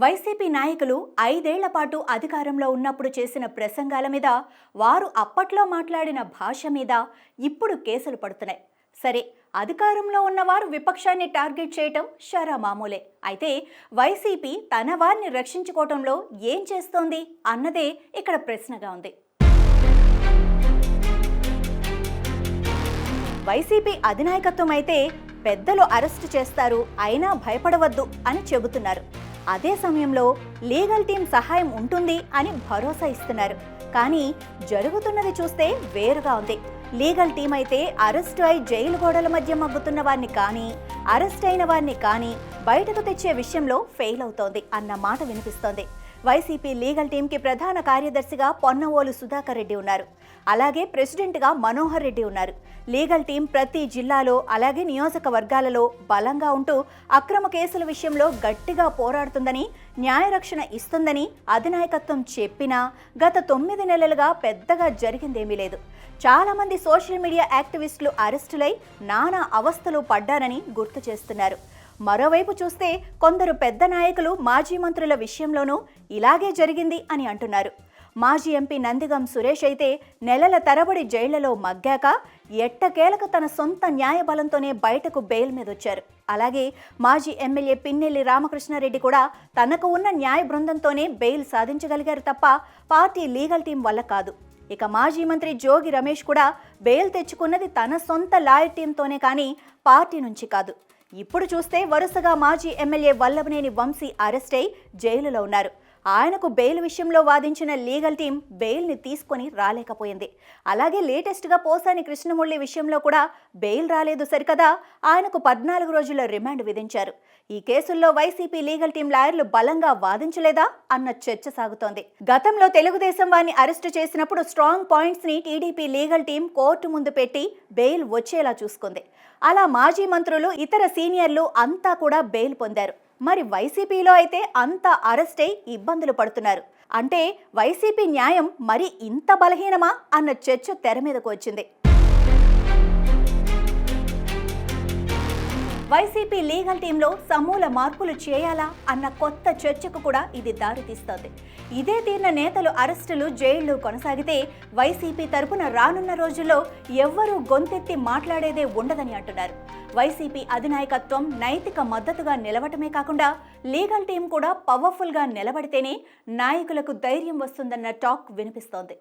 YCP నాయకులు 5 ఏళ్ల పాటు అధికారంలో ఉన్నప్పుడు చేసిన ప్రసంగాల మీద, వారు అప్పట్లో మాట్లాడిన భాష మీద ఇప్పుడు కేసులు పడుతున్నాయి. సరే, అధికారంలో ఉన్నవారు విపక్షాన్ని టార్గెట్ చేయటం మామూలే. అయితే వైసీపీ తన వారిని రక్షించుకోవటంలో ఏం చేస్తోంది అన్నదే ఇక్కడ ప్రశ్నగా ఉంది. వైసీపీ అధినాయకత్వం అయితే పెద్దలు అరెస్టు చేస్తారు, అయినా భయపడవద్దు అని చెబుతున్నారు. అదే సమయంలో లీగల్ టీం సహాయం ఉంటుంది అని భరోసా ఇస్తున్నారు. కానీ జరుగుతున్నది చూస్తే వేరుగా ఉంది. లీగల్ టీం అయితే అరెస్టు అయి జైలు గోడల మధ్య మగ్గుతున్న వారిని కానీ, అరెస్ట్ అయిన వారిని కానీ బయటకు తెచ్చే విషయంలో ఫెయిల్ అవుతోంది అన్న మాట వినిపిస్తోంది. వైసీపీ లీగల్ టీంకి ప్రధాన కార్యదర్శిగా పొన్నవోలు సుధాకర్ రెడ్డి ఉన్నారు. అలాగే ప్రెసిడెంట్గా మనోహర్ రెడ్డి ఉన్నారు. లీగల్ టీం ప్రతి జిల్లాలో అలాగే నియోజకవర్గాలలో బలంగా ఉంటూ అక్రమ కేసుల విషయంలో గట్టిగా పోరాడుతుందని, న్యాయరక్షణ ఇస్తుందని అధినాయకత్వం చెప్పినా గత 9 నెలలుగా పెద్దగా జరిగిందేమీ లేదు. చాలా మంది సోషల్ మీడియా యాక్టివిస్టులు అరెస్టులై నానా అవస్థలు పడ్డారని గుర్తు చేస్తున్నారు. మరోవైపు చూస్తే కొందరు పెద్ద నాయకులు మాజీ మంత్రుల విషయంలోనూ ఇలాగే జరిగింది అని అంటున్నారు. మాజీ ఎంపీ నందిగం సురేష్ అయితే నెలల తరబడి జైళ్లలో మగ్గాక ఎట్టకేలకు తన సొంత న్యాయబలంతోనే బయటకు బెయిల్ మీద వచ్చారు. అలాగే మాజీ ఎమ్మెల్యే పిన్నెల్లి రామకృష్ణారెడ్డి కూడా తనకు ఉన్న న్యాయ బృందంతోనే బెయిల్ సాధించగలిగారు తప్ప పార్టీ లీగల్ టీం వల్ల కాదు. ఇక మాజీ మంత్రి జోగి రమేష్ కూడా బెయిల్ తెచ్చుకున్నది తన సొంత లాయర్ టీంతోనే కానీ పార్టీ నుంచి కాదు. ఇప్పుడు చూస్తే వరుసగా మాజీ ఎమ్మెల్యే వల్లభనేని వంశీ అరెస్ట్ అయి జైలులో ఉన్నారు. ఆయనకు బెయిల్ విషయంలో వాదించిన లీగల్ టీం బెయిల్ని తీసుకొని రాలేకపోయింది. అలాగే లేటెస్ట్గా పోసాని కృష్ణమురళి విషయంలో కూడా బెయిల్ రాలేదు సరికదా, ఆయనకు 14 రోజుల రిమాండ్ విధించారు. ఈ కేసుల్లో వైసీపీ లీగల్ టీం లాయర్లు బలంగా వాదించలేదా అన్న చర్చ సాగుతోంది. గతంలో తెలుగుదేశం వారిని అరెస్టు చేసినప్పుడు స్ట్రాంగ్ పాయింట్స్ని టీడీపీ లీగల్ టీం కోర్టు ముందు పెట్టి బెయిల్ వచ్చేలా చూసుకుంది. అలా మాజీ మంత్రులు, ఇతర సీనియర్లు అంతా కూడా బెయిల్ పొందారు. మరి వైసీపీలో అయితే అంతా అరెస్ట్ అయి ఇబ్బందులు పడుతున్నారు. అంటే వైసీపీ న్యాయం మరి ఇంత బలహీనమా అన్న చర్చ తెర మీదకు వచ్చింది. వైసీపీ లీగల్ టీంలో సమూల మార్పులు చేయాలా అన్న కొత్త చర్చకు కూడా ఇది దారితీస్తోంది. ఇదే తీరిన నేతలు అరెస్టులు, జైళ్లు కొనసాగితే వైసీపీ తరపున రానున్న రోజుల్లో ఎవ్వరూ గొంతెత్తి మాట్లాడేదే ఉండదని అంటున్నారు. వైసీపీ అధినాయకత్వం నైతిక మద్దతుగా నిలవటమే కాకుండా లీగల్ టీం కూడా పవర్ఫుల్గా నిలబడితేనే నాయకులకు ధైర్యం వస్తుందన్న టాక్ వినిపిస్తోంది.